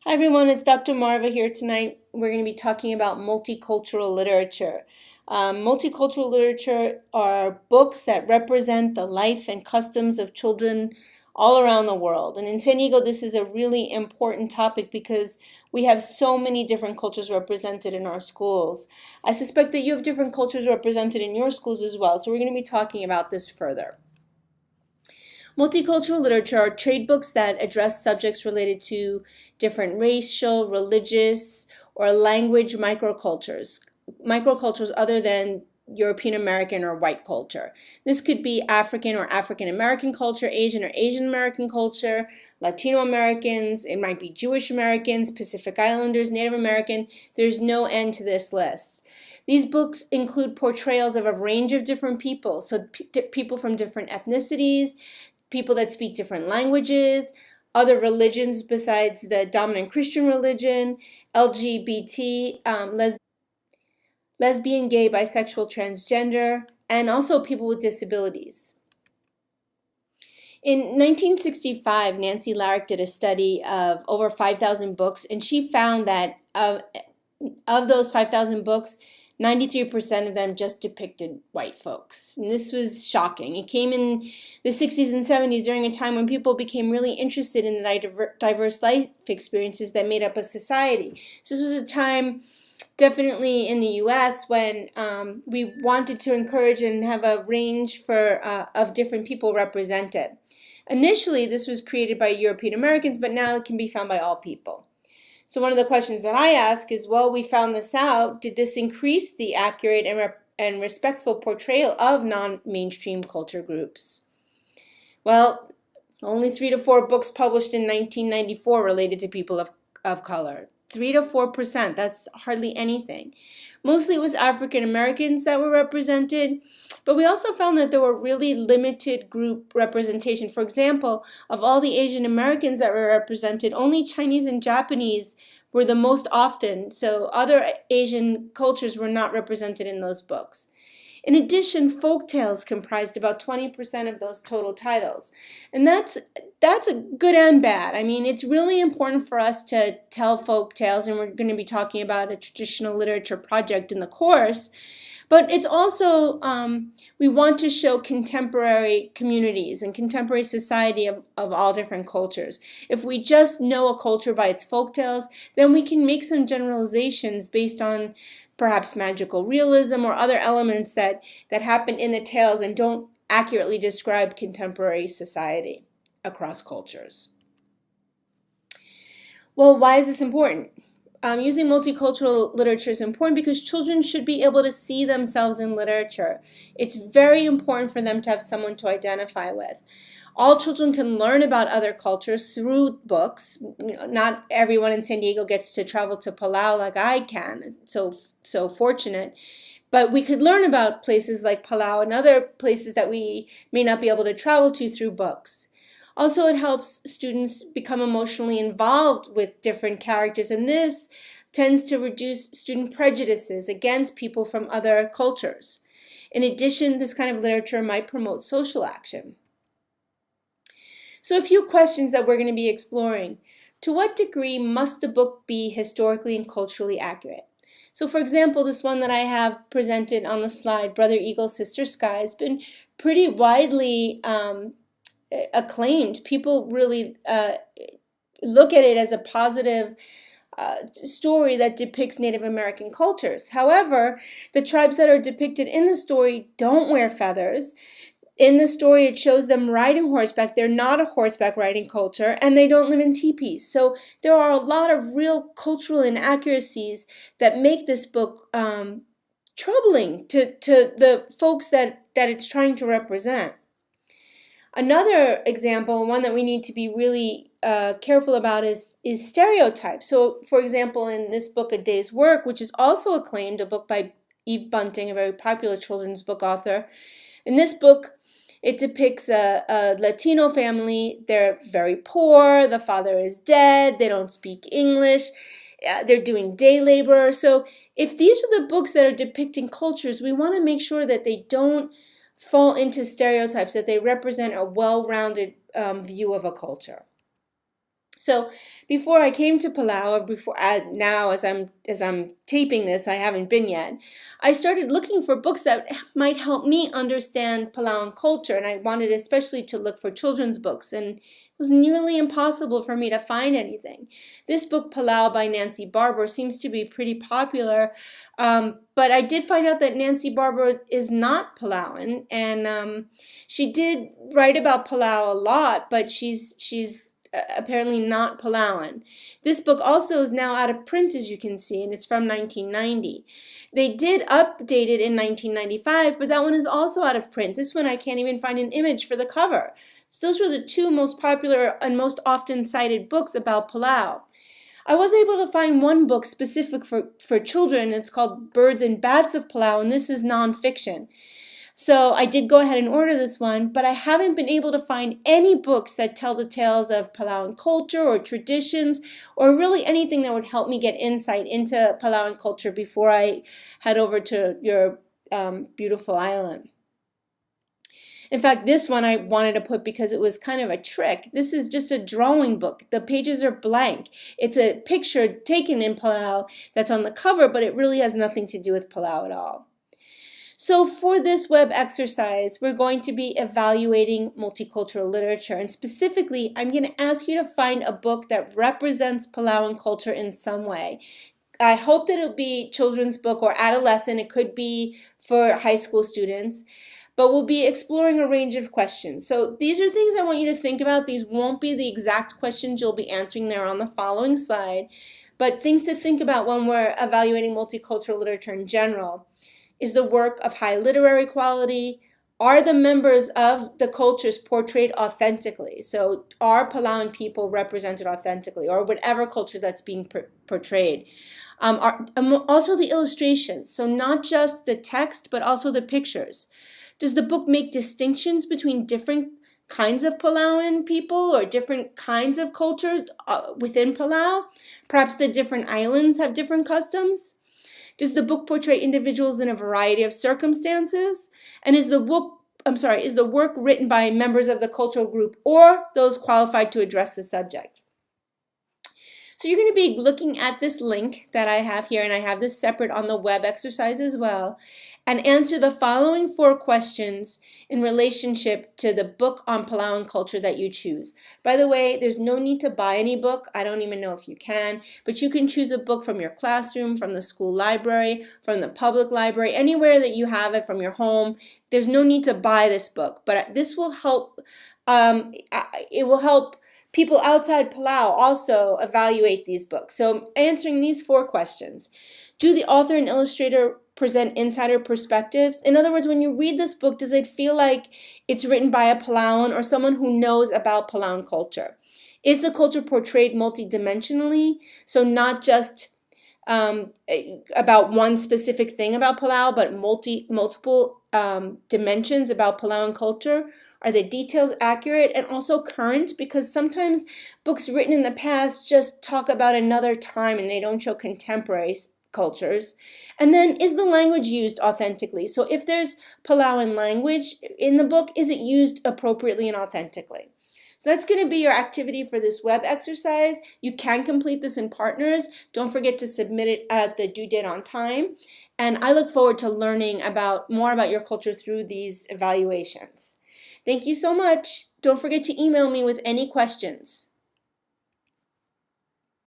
Hi everyone, it's Dr. Marva here tonight. We're going to be talking about multicultural literature. Multicultural literature are books that represent the life and customs of children all around the world. And in San Diego, this is a really important topic because we have so many different cultures represented in our schools. I suspect that you have different cultures represented in your schools as well, so we're going to be talking about this further. Multicultural literature are trade books that address subjects related to different racial, religious, or language microcultures other than European American or white culture. This could be African or African American culture, Asian or Asian American culture, Latino Americans, it might be Jewish Americans, Pacific Islanders, Native American. There's no end to this list. These books include portrayals of a range of different people, so people from different ethnicities, people that speak different languages, other religions besides the dominant Christian religion, LGBT, lesbian, gay, bisexual, transgender, and also people with disabilities. In 1965, Nancy Larrick did a study of over 5,000 books, and she found that of those 5,000 books, 93% of them just depicted white folks. And this was shocking. It came in the 60s and 70s during a time when people became really interested in the diverse life experiences that made up a society. So this was a time definitely in the U.S. when we wanted to encourage and have a range of different people represented. Initially, this was created by European Americans, but now it can be found by all people. So one of the questions that I ask is, well, we found this out. Did this increase the accurate and respectful portrayal of non-mainstream culture groups? Well, only 3 to 4 books published in 1994 related to people of color. 3 to 4%, that's hardly anything. Mostly it was African Americans that were represented, but we also found that there were really limited group representation. For example, of all the Asian Americans that were represented, only Chinese and Japanese were the most often, so other Asian cultures were not represented in those books. In addition, folk tales comprised about 20% of those total titles. And that's a good and bad. I mean, it's really important for us to tell folk tales, and we're going to be talking about a traditional literature project in the course. But it's also, we want to show contemporary communities and contemporary society of all different cultures. If we just know a culture by its folktales, then we can make some generalizations based on perhaps magical realism or other elements that happen in the tales and don't accurately describe contemporary society across cultures. Well, why is this important? Using multicultural literature is important because children should be able to see themselves in literature. It's very important for them to have someone to identify with. All children can learn about other cultures through books. Not everyone in San Diego gets to travel to Palau like I can, so fortunate. But we could learn about places like Palau and other places that we may not be able to travel to through books. Also, it helps students become emotionally involved with different characters, and this tends to reduce student prejudices against people from other cultures. In addition, this kind of literature might promote social action. So a few questions that we're going to be exploring. To what degree must a book be historically and culturally accurate? So for example, this one that I have presented on the slide, Brother Eagle, Sister Sky, has been pretty widely acclaimed. People really look at it as a positive story that depicts Native American cultures. However, the tribes that are depicted in the story don't wear feathers. In the story, it shows them riding horseback. They're not a horseback riding culture, and they don't live in teepees. So there are a lot of real cultural inaccuracies that make this book troubling to the folks that it's trying to represent. Another example, one that we need to be really careful about is stereotypes. So, for example, in this book, A Day's Work, which is also acclaimed, a book by Eve Bunting, a very popular children's book author. In this book, it depicts a Latino family. They're very poor. The father is dead. They don't speak English. They're doing day labor. So if these are the books that are depicting cultures, we want to make sure that they don't fall into stereotypes, that they represent a well-rounded view of a culture. So before I came to Palau, or before now as I'm taping this, I haven't been yet. I started looking for books that might help me understand Palauan culture, and I wanted especially to look for children's books, and it was nearly impossible for me to find anything. This book, Palau by Nancy Barber, seems to be pretty popular, but I did find out that Nancy Barber is not Palauan, and she did write about Palau a lot, but she's apparently not Palauan. This book also is now out of print, as you can see, and it's from 1990. They did update it in 1995, but that one is also out of print. This one I can't even find an image for the cover. So those were the two most popular and most often cited books about Palau. I was able to find one book specific for children. It's called Birds and Bats of Palau, and this is nonfiction. So I did go ahead and order this one, but I haven't been able to find any books that tell the tales of Palauan culture or traditions, or really anything that would help me get insight into Palauan culture before I head over to your beautiful island. In fact, this one I wanted to put because it was kind of a trick. This is just a drawing book. The pages are blank. It's a picture taken in Palau that's on the cover, but it really has nothing to do with Palau at all. So for this web exercise, we're going to be evaluating multicultural literature. And specifically, I'm going to ask you to find a book that represents Palauan culture in some way. I hope that it'll be children's book or adolescent. It could be for high school students. But we'll be exploring a range of questions. So these are things I want you to think about. These won't be the exact questions you'll be answering there on the following slide, but things to think about when we're evaluating multicultural literature in general. Is the work of high literary quality? Are the members of the cultures portrayed authentically? So are Palauan people represented authentically, or whatever culture that's being portrayed? Also the illustrations, so not just the text, but also the pictures. Does the book make distinctions between different kinds of Palauan people or different kinds of cultures within Palau? Perhaps the different islands have different customs? Does the book portray individuals in a variety of circumstances? And is the work written by members of the cultural group or those qualified to address the subject? So you're going to be looking at this link that I have here, and I have this separate on the web exercise as well, and answer the following 4 questions in relationship to the book on Palauan culture that you choose. By the way, there's no need to buy any book. I don't even know if you can, but you can choose a book from your classroom, from the school library, from the public library, anywhere that you have it, from your home. There's no need to buy this book, but this will help. It will help people outside Palau also evaluate these books. So answering these 4 questions. Do the author and illustrator present insider perspectives? In other words, when you read this book, does it feel like it's written by a Palauan or someone who knows about Palauan culture? Is the culture portrayed multidimensionally? So not just about one specific thing about Palau, but multiple dimensions about Palauan culture? Are the details accurate and also current? Because sometimes books written in the past just talk about another time and they don't show contemporary cultures. And then, is the language used authentically? So if there's Palauan language in the book, is it used appropriately and authentically? So that's going to be your activity for this web exercise. You can complete this in partners. Don't forget to submit it at the due date on time. And I look forward to learning more about your culture through these evaluations. Thank you so much. Don't forget to email me with any questions.